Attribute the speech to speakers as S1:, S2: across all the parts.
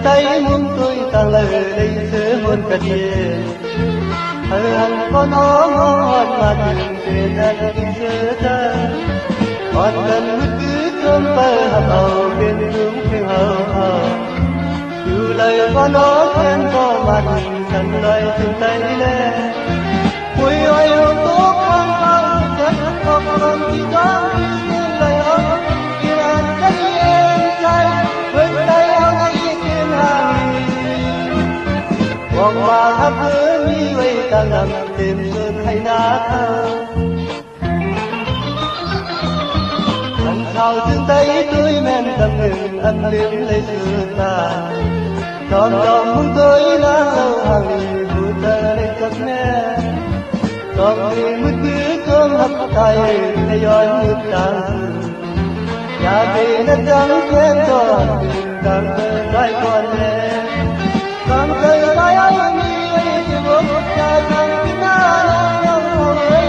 S1: tay muốn tôi càng lời đây sớ hôn cả thiên hận con nó ngon mà tình về anh tình sớ ta còn cần bất cứ cơm tơ hầm hầu bên hướng phim hầu hầu dù lời con nó khen có mặt chẳng lời từng tay lên vui ơi hôn tốt không bao chất không còn chỉ có những lời ơi kia anh rất em trai với tay ông còn mà hát hứa mi vây ta nằm tìm sơn hay nát lần sau thương tay tươi men cầm ngừng ăn liếm lấy xưa ta còn lòng muốn tới lá lâu hàng vui ta lên cất mẹ còn vì mất cứ cơm hấp tay hay giỏi nước tràn nhà về nó trắng khen cho càng thơ trái con mẹ càng thơ trái anh đi thì bước trái càng tin anh nhau ơi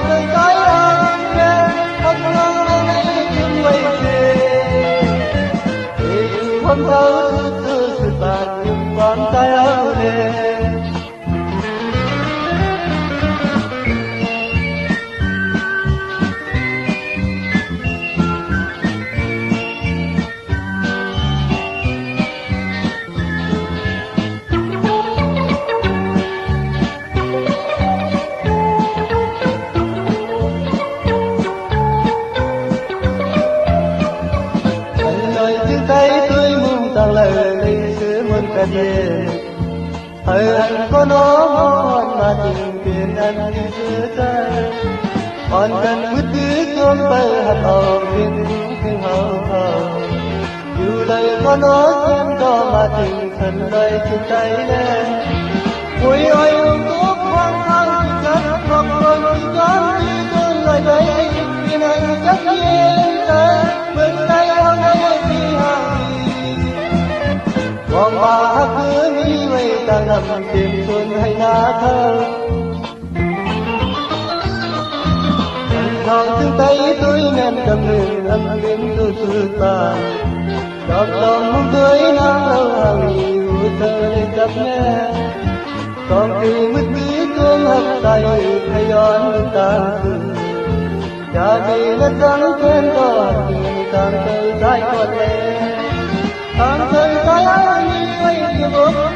S1: thơ trái anh nghe thật lòng này chung quay về thì hôm thơ thứ sự tàn nhưng con trái áo lên anh có nó ngon mà tình tiền anh đi giữa tay còn cần bất cứ cơm tơ hạt hầu bên phim hầu hầu dù đây có nó khen cho mà tình thần đây trên tay lên vui ơi tốt hoang thang chắc không còn chỉ có đi cơn lời đây vì anh chắc nhiên ta bên tay hôm nay đi hàng còn bà hát hứa mi vây ta nằm tìm xuân hay ná thơ còn thương tay tôi men cầm hương âm liếm tôi xưa ta đọt lòng muốn tới nắng lâu hàng vui thơ lên cặp mẹ còn khi mất bí cơn hấp tay hay gió nước ta cha vì nó trắng khen có càng thơ trái con lệ càng thơ trái anh đi quay kia bước